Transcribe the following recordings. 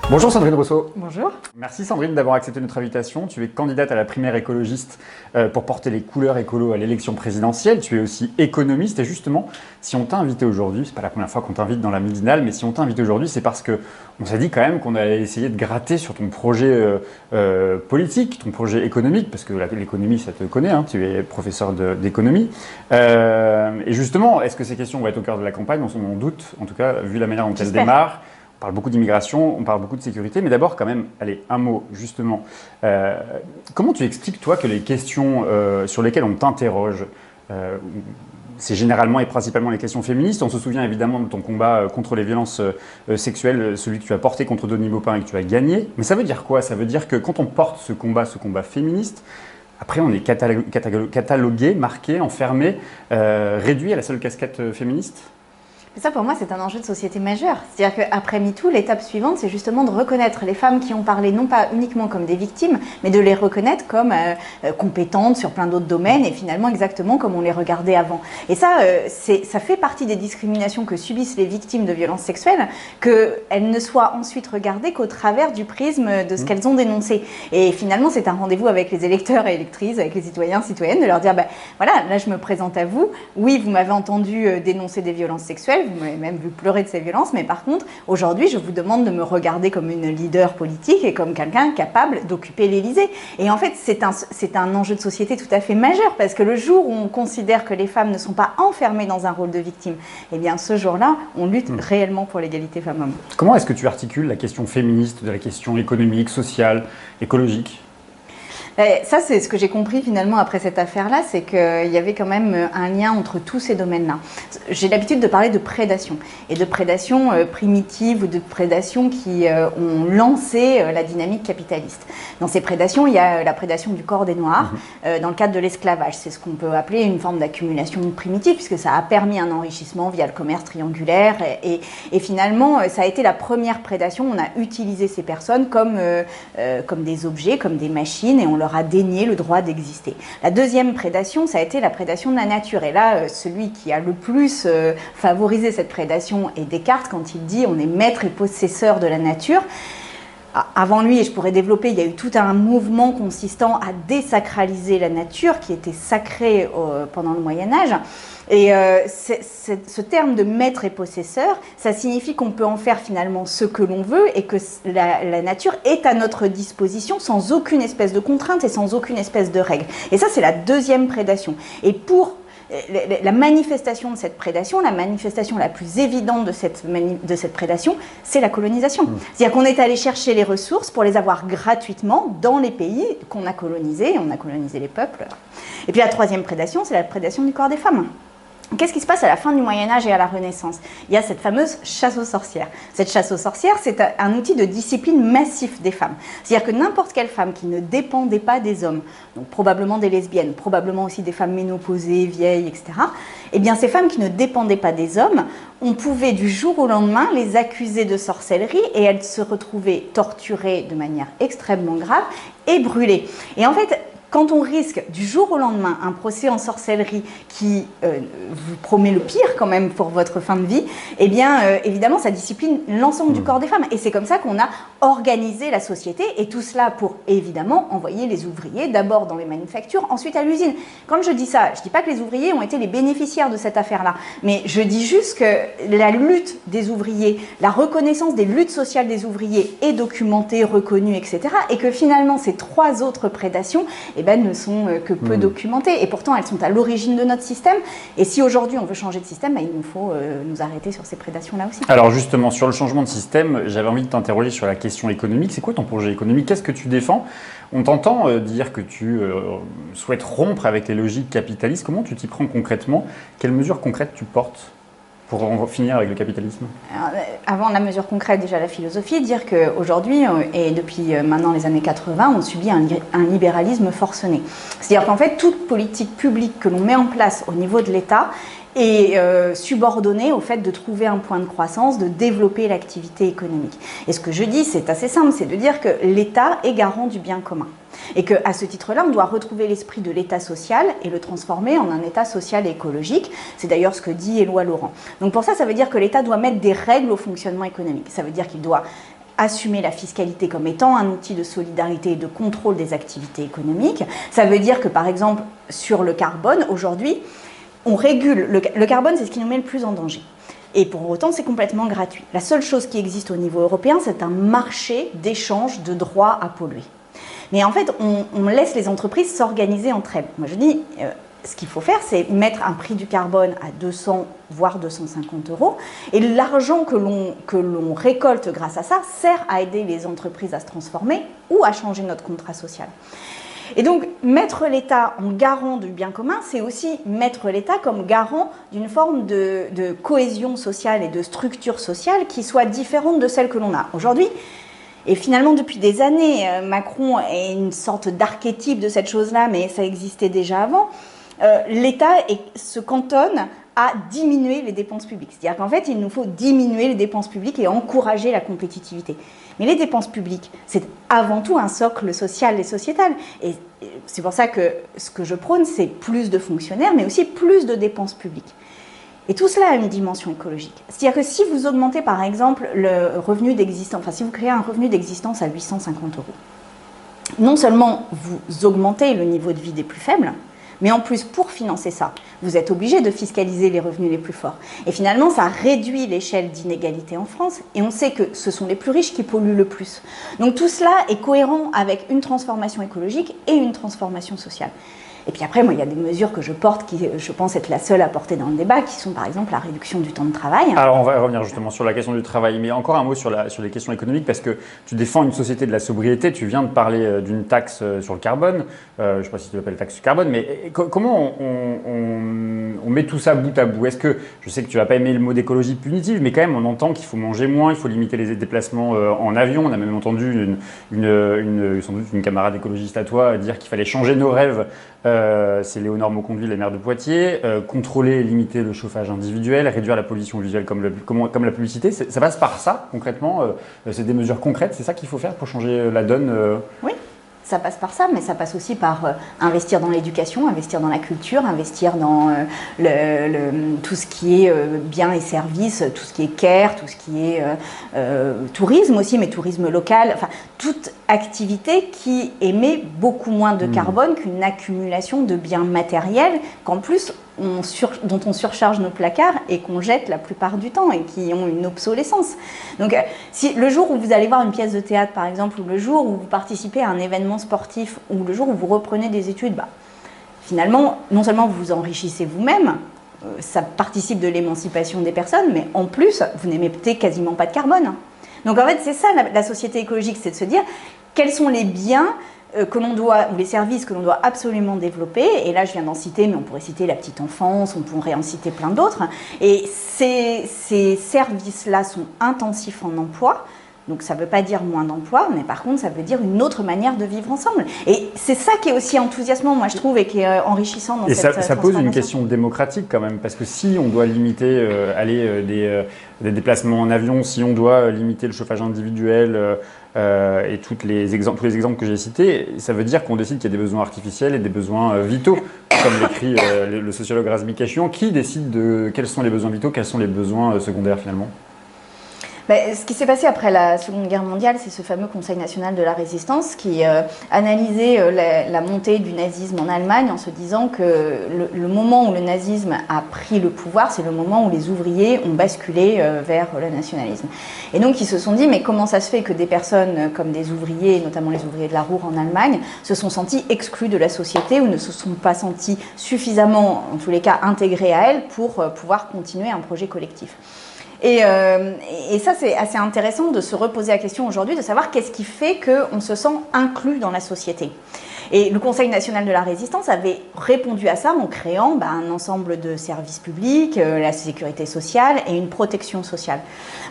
Bonjour Sandrine Rousseau. Bonjour. Merci Sandrine d'avoir accepté notre invitation. Tu es candidate à la primaire écologiste pour porter les couleurs écolo à l'élection présidentielle. Tu es aussi économiste et justement, si on t'a invité aujourd'hui, c'est pas la première fois qu'on t'invite dans la Midinale, mais si on t'a invité aujourd'hui, c'est parce que on s'est dit quand même qu'on allait essayer de gratter sur ton projet politique, ton projet économique, parce que l'économie, ça te connaît, hein, tu es professeur d'économie. Et justement, est-ce que ces questions vont être au cœur de la campagne? On en doute, en tout cas, vu la manière dont elle démarre. On parle beaucoup d'immigration, on parle beaucoup de sécurité, mais d'abord quand même, allez, un mot justement. Comment tu expliques toi que les questions sur lesquelles on t'interroge, c'est généralement et principalement les questions féministes. On se souvient évidemment de ton combat contre les violences sexuelles, celui que tu as porté contre Denis Baupin et que tu as gagné. Mais ça veut dire quoi? Ça veut dire que quand on porte ce combat féministe, après on est catalogué, marqué, enfermé, réduit à la seule casquette féministe? Ça, pour moi, c'est un enjeu de société majeur. C'est-à-dire qu'après MeToo, l'étape suivante, c'est justement de reconnaître les femmes qui ont parlé, non pas uniquement comme des victimes, mais de les reconnaître comme compétentes sur plein d'autres domaines et finalement exactement comme on les regardait avant. Et ça, ça fait partie des discriminations que subissent les victimes de violences sexuelles, qu'elles ne soient ensuite regardées qu'au travers du prisme de ce qu'elles ont dénoncé. Et finalement, c'est un rendez-vous avec les électeurs et électrices, avec les citoyens, citoyennes, de leur dire, ben voilà, là, je me présente à vous. Oui, vous m'avez entendu dénoncer des violences sexuelles. Vous m'avez même vu pleurer de ces violences, mais par contre, aujourd'hui, je vous demande de me regarder comme une leader politique et comme quelqu'un capable d'occuper l'Élysée. Et en fait, c'est un enjeu de société tout à fait majeur, parce que le jour où on considère que les femmes ne sont pas enfermées dans un rôle de victime, eh bien, ce jour-là, on lutte réellement pour l'égalité femmes-hommes. Comment est-ce que tu articules la question féministe de la question économique, sociale, écologique ? Ça, c'est ce que j'ai compris finalement après cette affaire-là, c'est qu'il y avait quand même un lien entre tous ces domaines-là. J'ai l'habitude de parler de prédation, et de prédation primitive ou de prédation qui ont lancé la dynamique capitaliste. Dans ces prédations, il y a la prédation du corps des Noirs, dans le cadre de l'esclavage. C'est ce qu'on peut appeler une forme d'accumulation primitive, puisque ça a permis un enrichissement via le commerce triangulaire, et finalement, ça a été la première prédation. On a utilisé ces personnes comme des objets, comme des machines, et on leur a dénié le droit d'exister. La deuxième prédation, ça a été la prédation de la nature. Et là, celui qui a le plus favorisé cette prédation est Descartes, quand il dit « on est maître et possesseur de la nature ». Avant lui, et je pourrais développer, il y a eu tout un mouvement consistant à désacraliser la nature qui était sacrée pendant le Moyen-Âge. Et ce terme de maître et possesseur, ça signifie qu'on peut en faire finalement ce que l'on veut et que la nature est à notre disposition sans aucune espèce de contrainte et sans aucune espèce de règle. Et ça, c'est la deuxième prédation. Et pour la manifestation de cette prédation, la manifestation la plus évidente de cette prédation, c'est la colonisation. C'est-à-dire qu'on est allé chercher les ressources pour les avoir gratuitement dans les pays qu'on a colonisés, on a colonisé les peuples. Et puis la troisième prédation, c'est la prédation du corps des femmes. Qu'est-ce qui se passe à la fin du Moyen-Âge et à la Renaissance? Il y a cette fameuse chasse aux sorcières. Cette chasse aux sorcières, c'est un outil de discipline massif des femmes. C'est-à-dire que n'importe quelle femme qui ne dépendait pas des hommes, donc probablement des lesbiennes, probablement aussi des femmes ménopausées, vieilles, etc., eh bien ces femmes qui ne dépendaient pas des hommes, on pouvait du jour au lendemain les accuser de sorcellerie et elles se retrouvaient torturées de manière extrêmement grave et brûlées. Et en fait, quand on risque du jour au lendemain un procès en sorcellerie qui vous promet le pire quand même pour votre fin de vie, eh bien évidemment ça discipline l'ensemble du corps des femmes. Et c'est comme ça qu'on a organisé la société, et tout cela pour évidemment envoyer les ouvriers d'abord dans les manufactures, ensuite à l'usine. Quand je dis ça, je ne dis pas que les ouvriers ont été les bénéficiaires de cette affaire-là, mais je dis juste que la lutte des ouvriers, la reconnaissance des luttes sociales des ouvriers est documentée, reconnue, etc. Et que finalement ces trois autres prédations ne sont que peu documentées. Et pourtant, elles sont à l'origine de notre système. Et si aujourd'hui, on veut changer de système, il nous faut nous arrêter sur ces prédations-là aussi. Alors justement, sur le changement de système, j'avais envie de t'interroger sur la question économique. C'est quoi ton projet économique? Qu'est-ce que tu défends? On t'entend dire que tu souhaites rompre avec les logiques capitalistes. Comment tu t'y prends concrètement? Quelles mesures concrètes tu portes pour en finir avec le capitalisme? Alors, avant la mesure concrète, déjà la philosophie, dire qu'aujourd'hui, et depuis maintenant les années 80, on subit un libéralisme forcené. C'est-à-dire qu'en fait, toute politique publique que l'on met en place au niveau de l'État est subordonnée au fait de trouver un point de croissance, de développer l'activité économique. Et ce que je dis, c'est assez simple, c'est de dire que l'État est garant du bien commun. Et qu'à ce titre-là, on doit retrouver l'esprit de l'État social et le transformer en un État social et écologique. C'est d'ailleurs ce que dit Éloi Laurent. Donc pour ça, ça veut dire que l'État doit mettre des règles au fonctionnement économique. Ça veut dire qu'il doit assumer la fiscalité comme étant un outil de solidarité et de contrôle des activités économiques. Ça veut dire que, par exemple, sur le carbone, aujourd'hui, on régule. Le carbone, c'est ce qui nous met le plus en danger. Et pour autant, c'est complètement gratuit. La seule chose qui existe au niveau européen, c'est un marché d'échange de droits à polluer. Mais en fait, on laisse les entreprises s'organiser entre elles. Moi, je dis, ce qu'il faut faire, c'est mettre un prix du carbone à 200, voire 250 euros. Et l'argent que l'on récolte grâce à ça sert à aider les entreprises à se transformer ou à changer notre contrat social. Et donc, mettre l'État en garant du bien commun, c'est aussi mettre l'État comme garant d'une forme de cohésion sociale et de structure sociale qui soit différente de celle que l'on a aujourd'hui. Et finalement, depuis des années, Macron est une sorte d'archétype de cette chose-là, mais ça existait déjà avant. L'État se cantonne à diminuer les dépenses publiques. C'est-à-dire qu'en fait, il nous faut diminuer les dépenses publiques et encourager la compétitivité. Mais les dépenses publiques, c'est avant tout un socle social et sociétal. Et c'est pour ça que ce que je prône, c'est plus de fonctionnaires, mais aussi plus de dépenses publiques. Et tout cela a une dimension écologique. C'est-à-dire que si vous augmentez, par exemple, le revenu d'existence, enfin, si vous créez un revenu d'existence à 850 euros, non seulement vous augmentez le niveau de vie des plus faibles, mais en plus, pour financer ça, vous êtes obligé de fiscaliser les revenus les plus forts. Et finalement, ça réduit l'échelle d'inégalité en France. Et on sait que ce sont les plus riches qui polluent le plus. Donc tout cela est cohérent avec une transformation écologique et une transformation sociale. Et puis après, moi, il y a des mesures que je porte qui, je pense, être la seule à porter dans le débat, qui sont par exemple la réduction du temps de travail. Alors, on va revenir justement sur la question du travail, mais encore un mot sur les questions économiques, parce que tu défends une société de la sobriété, tu viens de parler d'une taxe sur le carbone, je ne sais pas si tu l'appelles taxe sur le carbone, mais comment on met tout ça bout à bout? Est-ce que, je sais que tu n'as pas aimé le mot d'écologie punitive, mais quand même, on entend qu'il faut manger moins, il faut limiter les déplacements en avion. On a même entendu sans doute une camarade écologiste à toi dire qu'il fallait changer nos rêves. C'est Léonore Mauconduit, la maire de Poitiers, contrôler et limiter le chauffage individuel, réduire la pollution visuelle comme la publicité. Ça passe par ça, concrètement. C'est des mesures concrètes, c'est ça qu'il faut faire pour changer la donne Oui, ça passe par ça, mais ça passe aussi par investir dans l'éducation, investir dans la culture, investir dans tout ce qui est biens et services, tout ce qui est care, tout ce qui est tourisme aussi, mais tourisme local, enfin toute activité qui émet beaucoup moins de carbone qu'une accumulation de biens matériels qu'en plus dont on surcharge nos placards et qu'on jette la plupart du temps et qui ont une obsolescence. Donc si le jour où vous allez voir une pièce de théâtre par exemple, ou le jour où vous participez à un événement sportif, ou le jour où vous reprenez des études, finalement, non seulement vous vous enrichissez vous-même, ça participe de l'émancipation des personnes, mais en plus, vous n'émettez quasiment pas de carbone. Donc en fait, c'est ça la société écologique, c'est de se dire quels sont les biens que l'on doit, ou les services que l'on doit absolument développer. Et là, je viens d'en citer, mais on pourrait citer la petite enfance, on pourrait en citer plein d'autres. Et ces services-là sont intensifs en emploi. Donc ça ne veut pas dire moins d'emplois, mais par contre, ça veut dire une autre manière de vivre ensemble. Et c'est ça qui est aussi enthousiasmant, moi, je trouve, et qui est enrichissant dans cette transformation. Et ça pose une question démocratique quand même, parce que si on doit limiter des déplacements en avion, si on doit limiter le chauffage individuel et tous les exemples que j'ai cités, ça veut dire qu'on décide qu'il y a des besoins artificiels et des besoins vitaux, comme l'écrit le sociologue Razmi Kashian. Qui décide de quels sont les besoins vitaux, quels sont les besoins secondaires finalement ? Ce qui s'est passé après la Seconde Guerre mondiale, c'est ce fameux Conseil national de la résistance qui analysait la montée du nazisme en Allemagne en se disant que le moment où le nazisme a pris le pouvoir, c'est le moment où les ouvriers ont basculé vers le nationalisme. Et donc ils se sont dit, mais comment ça se fait que des personnes comme des ouvriers, notamment les ouvriers de la Ruhr en Allemagne, se sont sentis exclus de la société ou ne se sont pas sentis suffisamment, en tous les cas, intégrés à elle pour pouvoir continuer un projet collectif. Et ça, c'est assez intéressant de se reposer la question aujourd'hui, de savoir qu'est-ce qui fait qu'on se sent inclus dans la société. Et le Conseil national de la résistance avait répondu à ça en créant un ensemble de services publics, la sécurité sociale et une protection sociale.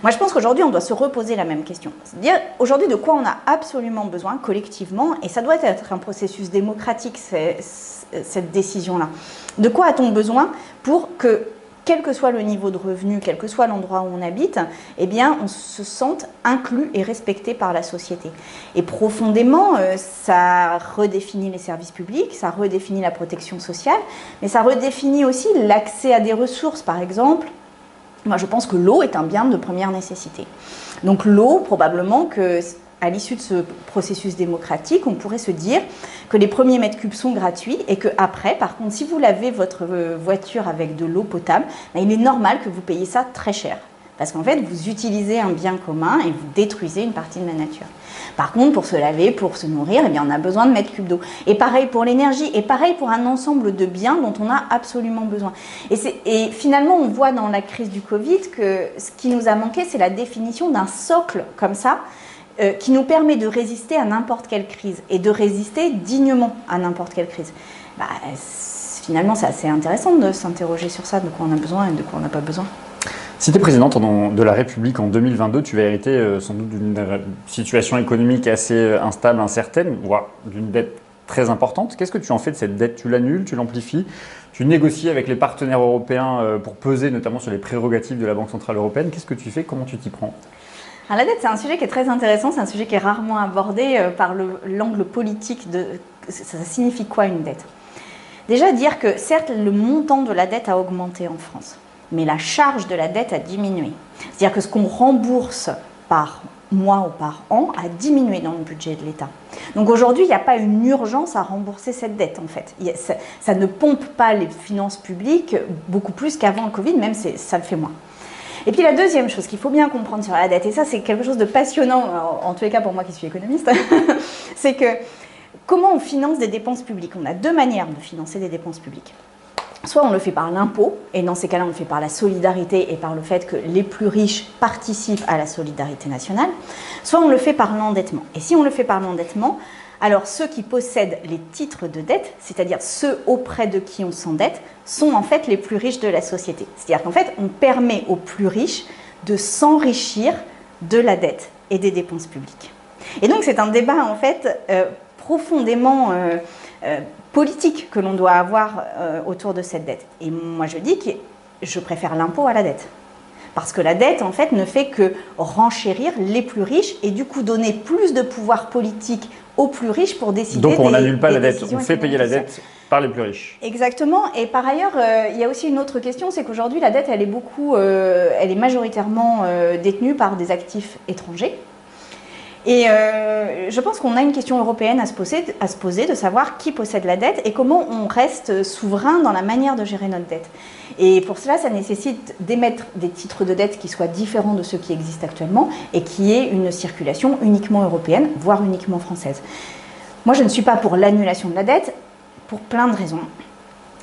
Moi, je pense qu'aujourd'hui, on doit se reposer la même question. C'est-à-dire, aujourd'hui, de quoi on a absolument besoin collectivement, et ça doit être un processus démocratique, cette décision-là. De quoi a-t-on besoin pour que, quel que soit le niveau de revenu, quel que soit l'endroit où on habite, eh bien, on se sente inclus et respecté par la société. Et profondément, ça redéfinit les services publics, ça redéfinit la protection sociale, mais ça redéfinit aussi l'accès à des ressources, par exemple, Moi, je pense que l'eau est un bien de première nécessité. Donc l'eau, probablement qu'à l'issue de ce processus démocratique, on pourrait se dire que les premiers mètres cubes sont gratuits et qu'après, par contre, si vous lavez votre voiture avec de l'eau potable, il est normal que vous payiez ça très cher. Parce qu'en fait, vous utilisez un bien commun et vous détruisez une partie de la nature. Par contre, pour se laver, pour se nourrir, eh bien, on a besoin de mètres cubes d'eau. Et pareil pour l'énergie, et pareil pour un ensemble de biens dont on a absolument besoin. Et finalement, on voit dans la crise du Covid que ce qui nous a manqué, c'est la définition d'un socle comme ça, qui nous permet de résister à n'importe quelle crise et de résister dignement à n'importe quelle crise. Finalement, c'est assez intéressant de s'interroger sur ça, de quoi on a besoin et de quoi on n'a pas besoin. Si tu es présidente de la République en 2022, tu vas hériter sans doute d'une situation économique assez instable, incertaine, voire d'une dette très importante. Qu'est-ce que tu en fais de cette dette? Tu l'annules, tu l'amplifies, tu négocies avec les partenaires européens pour peser notamment sur les prérogatives de la Banque Centrale Européenne. Qu'est-ce que tu fais? Comment tu t'y prends? Alors la dette, c'est un sujet qui est très intéressant, c'est un sujet qui est rarement abordé par l'angle politique de ça signifie quoi une dette. Déjà dire que certes le montant de la dette a augmenté en France, mais la charge de la dette a diminué. C'est-à-dire que ce qu'on rembourse par mois ou par an a diminué dans le budget de l'État. Donc aujourd'hui, il n'y a pas une urgence à rembourser cette dette en fait. Ça ne pompe pas les finances publiques beaucoup plus qu'avant le Covid, même ça le fait moins. Et puis la deuxième chose qu'il faut bien comprendre sur la dette, et ça c'est quelque chose de passionnant, en tous les cas pour moi qui suis économiste, c'est que comment on finance des dépenses publiques? On a deux manières de financer des dépenses publiques. Soit on le fait par l'impôt, et dans ces cas-là, on le fait par la solidarité et par le fait que les plus riches participent à la solidarité nationale, soit on le fait par l'endettement. Et si on le fait par l'endettement, alors ceux qui possèdent les titres de dette, c'est-à-dire ceux auprès de qui on s'endette, sont en fait les plus riches de la société. C'est-à-dire qu'en fait, on permet aux plus riches de s'enrichir de la dette et des dépenses publiques. Et donc c'est un débat en fait profondément politique que l'on doit avoir autour de cette dette. Et moi je dis que je préfère l'impôt à la dette. Parce que la dette, en fait, ne fait que renchérir les plus riches et du coup donner plus de pouvoir politique aux plus riches pour décider. Donc on n'annule pas la dette, on fait payer la dette par les plus riches. Exactement. Et par ailleurs, il y a aussi une autre question, c'est qu'aujourd'hui la dette, elle est majoritairement détenue par des actifs étrangers. Et je pense qu'on a une question européenne à se poser, de savoir qui possède la dette et comment on reste souverain dans la manière de gérer notre dette. Et pour cela, ça nécessite d'émettre des titres de dette qui soient différents de ceux qui existent actuellement et qui aient une circulation uniquement européenne, voire uniquement française. Moi, je ne suis pas pour l'annulation de la dette pour plein de raisons.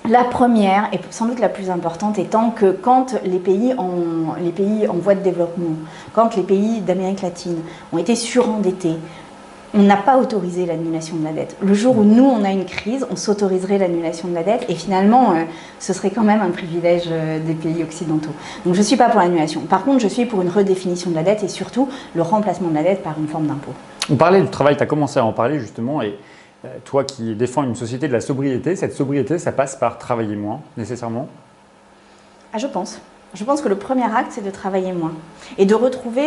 La première, et sans doute la plus importante, étant que quand les pays en voie de développement, quand les pays d'Amérique latine ont été surendettés, on n'a pas autorisé l'annulation de la dette. Le jour où nous, on a une crise, on s'autoriserait l'annulation de la dette et finalement, ce serait quand même un privilège des pays occidentaux. Donc je ne suis pas pour l'annulation. Par contre, je suis pour une redéfinition de la dette et surtout le remplacement de la dette par une forme d'impôt. On parlait du travail, tu as commencé à en parler justement, et toi qui défends une société de la sobriété, cette sobriété, ça passe par travailler moins, nécessairement? Je pense. Je pense que le premier acte, c'est de travailler moins et de retrouver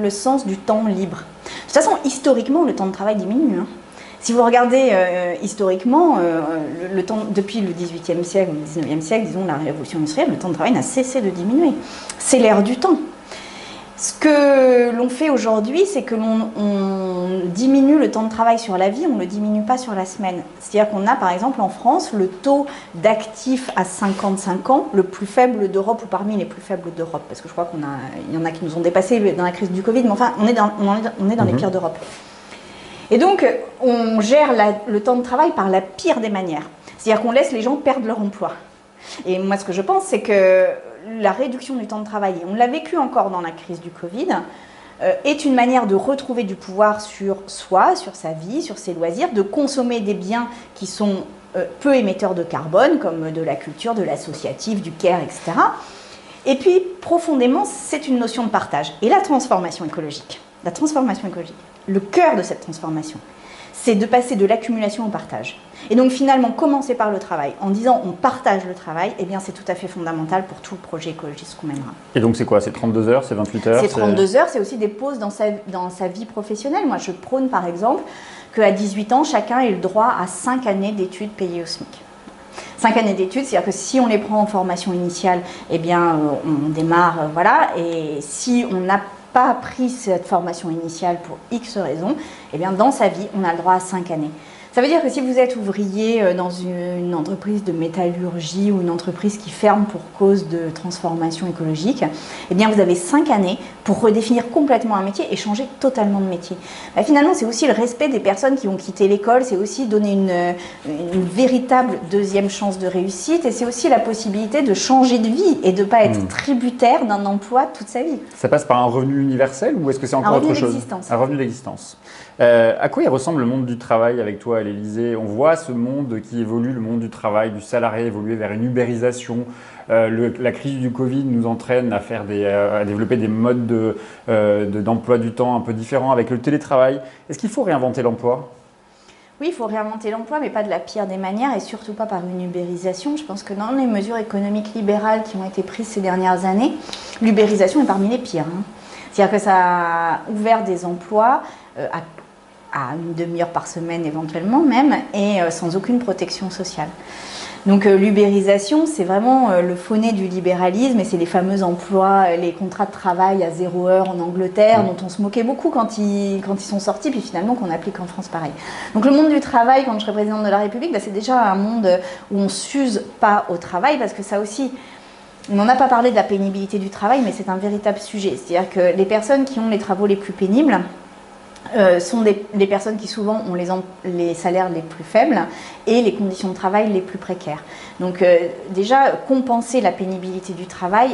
le sens du temps libre. De toute façon, historiquement, le temps de travail diminue. Si vous regardez historiquement, depuis le XVIIIe siècle, le XIXe siècle, disons la révolution industrielle, le temps de travail n'a cessé de diminuer. C'est l'ère du temps. Ce que l'on fait aujourd'hui, c'est que l'on diminue le temps de travail sur la vie, on ne le diminue pas sur la semaine. C'est-à-dire qu'on a par exemple en France le taux d'actifs à 55 ans le plus faible d'Europe ou parmi les plus faibles d'Europe. Parce que je crois qu'il y en a qui nous ont dépassés dans la crise du Covid, mais enfin on est dans les pires d'Europe. Et donc on gère le temps de travail par la pire des manières. C'est-à-dire qu'on laisse les gens perdre leur emploi. Et moi ce que je pense, c'est que la réduction du temps de travail, et on l'a vécu encore dans la crise du Covid, est une manière de retrouver du pouvoir sur soi, sur sa vie, sur ses loisirs, de consommer des biens qui sont peu émetteurs de carbone, comme de la culture, de l'associatif, du care, etc. Et puis, profondément, c'est une notion de partage. Et la transformation écologique, le cœur de cette transformation, c'est de passer de l'accumulation au partage. Et donc finalement, commencer par le travail, en disant on partage le travail, eh bien c'est tout à fait fondamental pour tout le projet écologiste qu'on mènera. Et donc c'est quoi? C'est 32 heures, c'est 28 heures? C'est 32 heures, c'est aussi des pauses dans sa vie professionnelle. Moi je prône par exemple qu'à 18 ans, chacun ait le droit à 5 années d'études payées au SMIC. 5 années d'études, c'est-à-dire que si on les prend en formation initiale, eh bien, on démarre, voilà. Et si on n'a pas pris cette formation initiale pour X raisons, eh bien, dans sa vie, on a le droit à 5 années. Ça veut dire que si vous êtes ouvrier dans une entreprise de métallurgie ou une entreprise qui ferme pour cause de transformation écologique, eh bien vous avez 5 années pour redéfinir complètement un métier et changer totalement de métier. Bah, finalement, c'est aussi le respect des personnes qui ont quitté l'école, c'est aussi donner une véritable deuxième chance de réussite et c'est aussi la possibilité de changer de vie et de ne pas être tributaire d'un emploi toute sa vie. Ça passe par un revenu universel ou est-ce que c'est encore autre chose? Un revenu d'existence. À quoi il ressemble le monde du travail avec toi à l'Élysée? On voit ce monde qui évolue, le monde du travail, du salarié évoluer vers une ubérisation. La crise du Covid nous entraîne à développer des modes d'emploi du temps un peu différents avec le télétravail. Est-ce qu'il faut réinventer l'emploi? Oui, il faut réinventer l'emploi, mais pas de la pire des manières et surtout pas par une ubérisation. Je pense que dans les mesures économiques libérales qui ont été prises ces dernières années, l'ubérisation est parmi les pires. C'est-à-dire que ça a ouvert des emplois à une demi-heure par semaine éventuellement même, et sans aucune protection sociale. Donc l'ubérisation, c'est vraiment le faux-nez du libéralisme, et c'est les fameux emplois, les contrats de travail à 0 heure en Angleterre, dont on se moquait beaucoup quand ils sont sortis, puis finalement qu'on applique en France pareil. Donc le monde du travail, quand je serai présidente de la République, bah, c'est déjà un monde où on ne s'use pas au travail, parce que ça aussi... On n'en a pas parlé de la pénibilité du travail, mais c'est un véritable sujet. C'est-à-dire que les personnes qui ont les travaux les plus pénibles sont les personnes qui souvent ont les salaires les plus faibles et les conditions de travail les plus précaires. Donc déjà, compenser la pénibilité du travail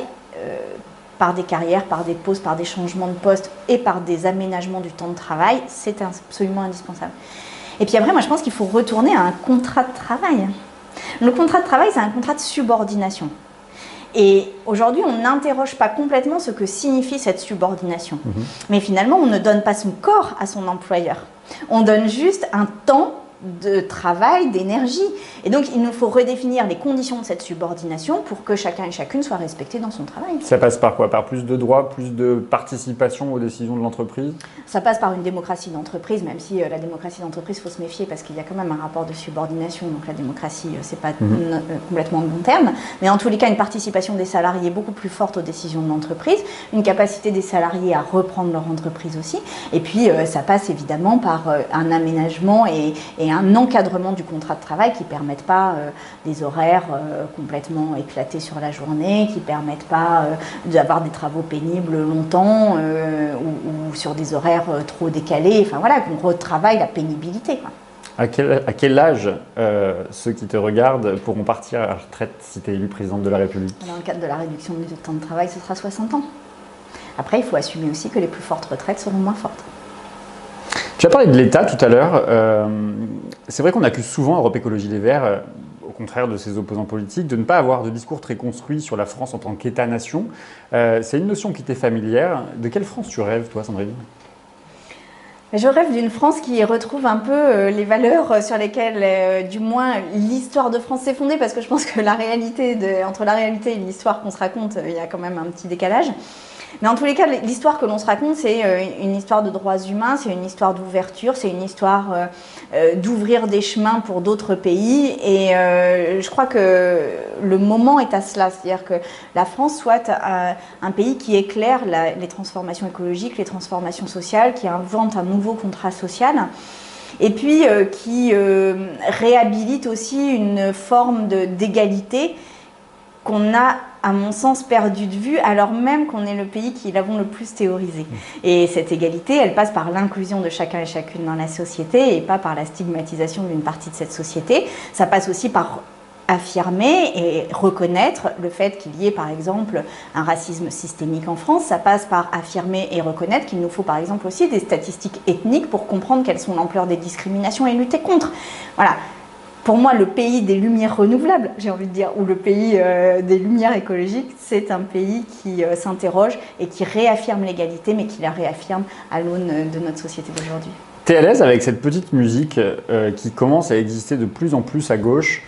par des carrières, par des pauses, par des changements de poste et par des aménagements du temps de travail, c'est absolument indispensable. Et puis après, moi je pense qu'il faut retourner à un contrat de travail. Le contrat de travail, c'est un contrat de subordination. Et aujourd'hui, on n'interroge pas complètement ce que signifie cette subordination. Mais finalement, on ne donne pas son corps à son employeur. On donne juste un temps de travail, d'énergie. Et donc, il nous faut redéfinir les conditions de cette subordination pour que chacun et chacune soit respecté dans son travail. Ça passe par quoi? Par plus de droits, plus de participation aux décisions de l'entreprise? Ça passe par une démocratie d'entreprise, même si la démocratie d'entreprise, il faut se méfier parce qu'il y a quand même un rapport de subordination. Donc la démocratie, c'est pas complètement de bon terme. Mais en tous les cas, une participation des salariés beaucoup plus forte aux décisions de l'entreprise, une capacité des salariés à reprendre leur entreprise aussi. Et puis, ça passe évidemment par un aménagement et un encadrement du contrat de travail qui ne permettent pas des horaires complètement éclatés sur la journée, qui ne permettent pas d'avoir des travaux pénibles longtemps ou sur des horaires trop décalés. Enfin voilà, qu'on retravaille la pénibilité, quoi. À quel âge ceux qui te regardent pourront partir à la retraite si tu es élue présidente de la République? Dans le cadre de la réduction du temps de travail, ce sera 60 ans. Après, il faut assumer aussi que les plus fortes retraites seront moins fortes. Tu as parlé de l'État tout à l'heure. C'est vrai qu'on accuse souvent Europe Écologie Les Verts, au contraire de ses opposants politiques, de ne pas avoir de discours très construit sur la France en tant qu'État-nation. C'est une notion qui t'est familière. De quelle France tu rêves, toi, Sandrine? Je rêve d'une France qui retrouve un peu les valeurs sur lesquelles, du moins, l'histoire de France s'est fondée, parce que je pense que entre la réalité et l'histoire qu'on se raconte, il y a quand même un petit décalage. Mais en tous les cas, l'histoire que l'on se raconte, c'est une histoire de droits humains, c'est une histoire d'ouverture, c'est une histoire d'ouvrir des chemins pour d'autres pays. Et je crois que le moment est à cela, c'est-à-dire que la France soit un pays qui éclaire les transformations écologiques, les transformations sociales, qui invente un nouveau contrat social. Et puis qui réhabilite aussi une forme d'égalité qu'on a, à mon sens, perdu de vue, alors même qu'on est le pays qui l'avons le plus théorisé. Et cette égalité, elle passe par l'inclusion de chacun et chacune dans la société et pas par la stigmatisation d'une partie de cette société. Ça passe aussi par affirmer et reconnaître le fait qu'il y ait par exemple un racisme systémique en France. Ça passe par affirmer et reconnaître qu'il nous faut par exemple aussi des statistiques ethniques pour comprendre quelles sont l'ampleur des discriminations et lutter contre. Voilà. Pour moi, le pays des lumières renouvelables, j'ai envie de dire, ou le pays des lumières écologiques, c'est un pays qui s'interroge et qui réaffirme l'égalité, mais qui la réaffirme à l'aune de notre société d'aujourd'hui. Tu es à l'aise avec cette petite musique qui commence à exister de plus en plus à gauche,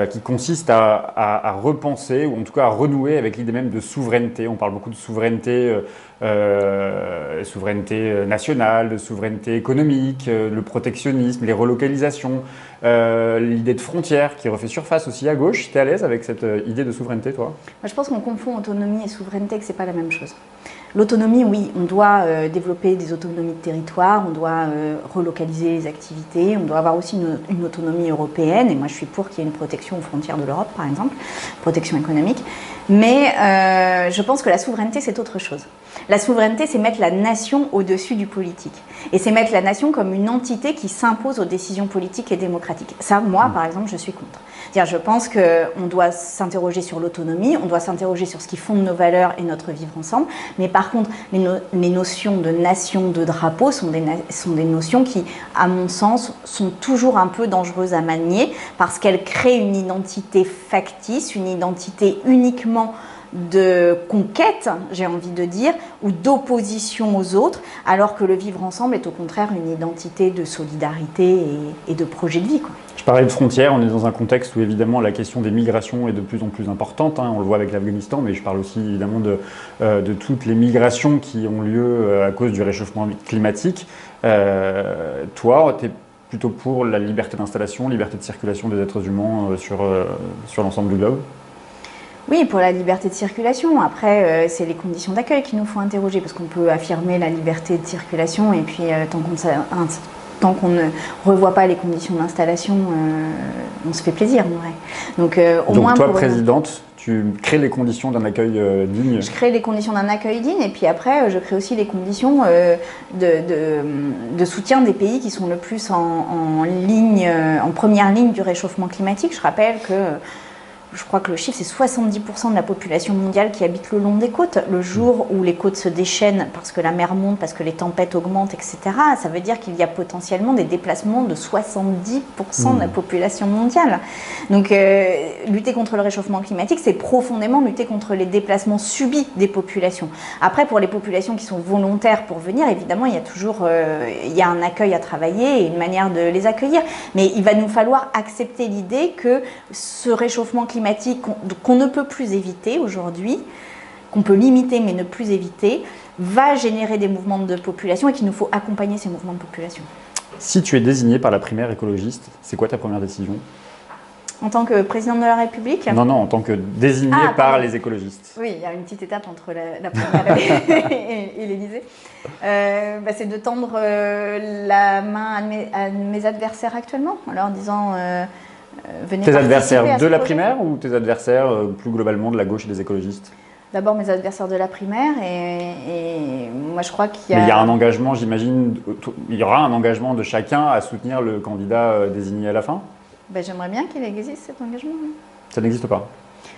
qui consiste à repenser, ou en tout cas à renouer avec l'idée même de souveraineté. On parle beaucoup de souveraineté, souveraineté nationale, de souveraineté économique, le protectionnisme, les relocalisations, l'idée de frontières qui refait surface aussi à gauche. Tu es à l'aise avec cette idée de souveraineté, toi? Moi, je pense qu'on confond autonomie et souveraineté, que ce n'est pas la même chose. L'autonomie, oui, on doit développer des autonomies de territoire, on doit relocaliser les activités, on doit avoir aussi une autonomie européenne, et moi je suis pour qu'il y ait une protection aux frontières de l'Europe, par exemple, protection économique. Mais je pense que la souveraineté, c'est autre chose. La souveraineté, c'est mettre la nation au-dessus du politique. Et c'est mettre la nation comme une entité qui s'impose aux décisions politiques et démocratiques. Ça, moi, par exemple, je suis contre. C'est-à-dire, je pense qu'on doit s'interroger sur l'autonomie, on doit s'interroger sur ce qui fonde nos valeurs et notre vivre ensemble. Mais par contre, les notions de nation, de drapeau sont des notions qui, à mon sens, sont toujours un peu dangereuses à manier parce qu'elles créent une identité factice, une identité uniquement de conquête, j'ai envie de dire, ou d'opposition aux autres, alors que le vivre ensemble est au contraire une identité de solidarité et de projet de vie, quoi. Je parlais de frontières, on est dans un contexte où évidemment la question des migrations est de plus en plus importante, on le voit avec l'Afghanistan, mais je parle aussi évidemment de toutes les migrations qui ont lieu à cause du réchauffement climatique. Toi, tu es plutôt pour la liberté d'installation, liberté de circulation des êtres humains sur l'ensemble du globe? Oui, pour la liberté de circulation. Après, c'est les conditions d'accueil qu'il nous faut interroger, parce qu'on peut affirmer la liberté de circulation, et puis tant qu'on ne revoit pas les conditions d'installation, on se fait plaisir, en vrai. Donc moins toi, présidente, tu crées les conditions d'un accueil digne? Je crée les conditions d'un accueil digne, et puis après, je crée aussi les conditions de soutien des pays qui sont le plus en première ligne du réchauffement climatique. Je rappelle que je crois que le chiffre, c'est 70% de la population mondiale qui habite le long des côtes. Le jour où les côtes se déchaînent parce que la mer monte, parce que les tempêtes augmentent, etc., ça veut dire qu'il y a potentiellement des déplacements de 70% de la population mondiale. Donc, lutter contre le réchauffement climatique, c'est profondément lutter contre les déplacements subis des populations. Après, pour les populations qui sont volontaires pour venir, évidemment, il y a toujours un accueil à travailler et une manière de les accueillir. Mais il va nous falloir accepter l'idée que ce réchauffement climatique qu'on ne peut plus éviter aujourd'hui, qu'on peut limiter mais ne plus éviter, va générer des mouvements de population et qu'il nous faut accompagner ces mouvements de population. Si tu es désignée par la primaire écologiste, c'est quoi ta première décision? En tant que présidente de la République? Non, en tant que désignée par les écologistes. Oui, il y a une petite étape entre la primaire et l'Élysée. C'est de tendre la main à mes adversaires actuellement, en leur disant... tes adversaires de la primaire ou tes adversaires plus globalement de la gauche et des écologistes? D'abord mes adversaires de la primaire et moi je crois qu'il y a... Mais il y a un engagement, j'imagine, il y aura un engagement de chacun à soutenir le candidat désigné à la fin? J'aimerais bien qu'il existe cet engagement. Oui. Ça n'existe pas?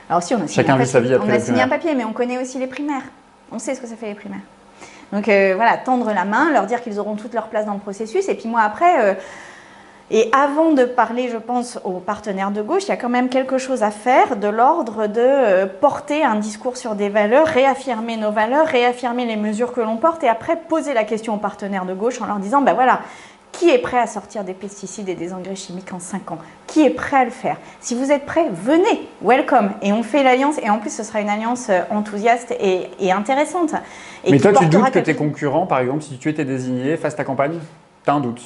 Alors si, on a signé chacun vit sa vie après les primaires. On a signé un papier, mais on connaît aussi les primaires. On sait ce que ça fait les primaires. Donc voilà, tendre la main, leur dire qu'ils auront toute leur place dans le processus et puis moi après... Et avant de parler, je pense, aux partenaires de gauche, il y a quand même quelque chose à faire de l'ordre de porter un discours sur des valeurs, réaffirmer nos valeurs, réaffirmer les mesures que l'on porte et après poser la question aux partenaires de gauche en leur disant, voilà, qui est prêt à sortir des pesticides et des engrais chimiques en 5 ans? Qui est prêt à le faire? Si vous êtes prêts, venez, welcome. Et on fait l'alliance et en plus ce sera une alliance enthousiaste et intéressante. Et mais toi, tu doutes que tes concurrents, par exemple, si tu étais désigné, fassent ta campagne? T'as un doute?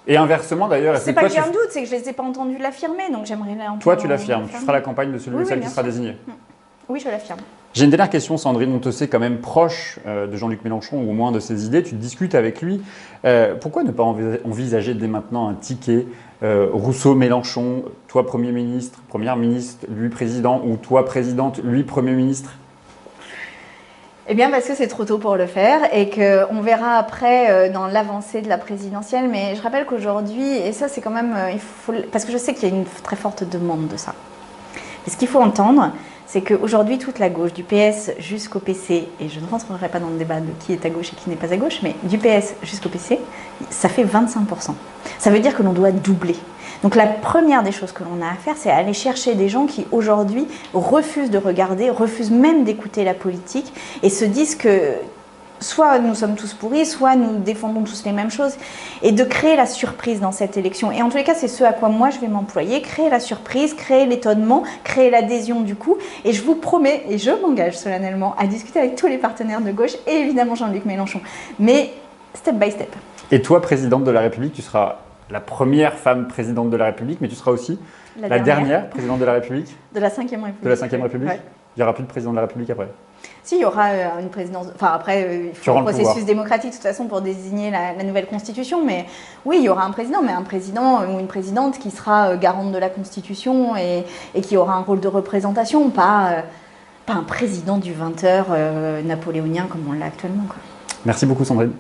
Et inversement d'ailleurs... C'est pas que j'ai un doute, c'est que je ne les ai pas entendus l'affirmer, donc j'aimerais l'entendre. Toi tu l'affirmes, tu feras la campagne de celui ou celle qui sera désigné. Oui, je l'affirme. J'ai une dernière question, Sandrine, on te sait quand même proche de Jean-Luc Mélenchon, ou au moins de ses idées, tu discutes avec lui. Pourquoi ne pas envisager dès maintenant un ticket Rousseau-Mélenchon, toi Premier ministre, Première ministre, lui Président, ou toi Présidente, lui Premier ministre? Eh bien parce que c'est trop tôt pour le faire et qu'on verra après dans l'avancée de la présidentielle. Mais je rappelle qu'aujourd'hui, et ça c'est quand même, parce que je sais qu'il y a une très forte demande de ça. Et ce qu'il faut entendre, c'est qu'aujourd'hui toute la gauche, du PS jusqu'au PC, et je ne rentrerai pas dans le débat de qui est à gauche et qui n'est pas à gauche, mais du PS jusqu'au PC, ça fait 25%. Ça veut dire que l'on doit doubler. Donc la première des choses que l'on a à faire, c'est aller chercher des gens qui aujourd'hui refusent de regarder, refusent même d'écouter la politique et se disent que soit nous sommes tous pourris, soit nous défendons tous les mêmes choses, et de créer la surprise dans cette élection. Et en tous les cas, c'est ce à quoi moi je vais m'employer, créer la surprise, créer l'étonnement, créer l'adhésion du coup, et je vous promets, et je m'engage solennellement à discuter avec tous les partenaires de gauche, et évidemment Jean-Luc Mélenchon, mais step by step. Et toi, présidente de la République, tu seras la première femme présidente de la République, mais tu seras aussi la dernière présidente de la République. De la 5e République. De la 5e République. Ouais. Il n'y aura plus de président de la République après. Si, il y aura une présidence. Enfin, après, il faut un processus démocratique, de toute façon, pour désigner la nouvelle constitution. Mais oui, il y aura un président, mais un président ou une présidente qui sera garante de la constitution et qui aura un rôle de représentation, pas un président du 20h napoléonien comme on l'a actuellement, quoi. Merci beaucoup, Sandrine.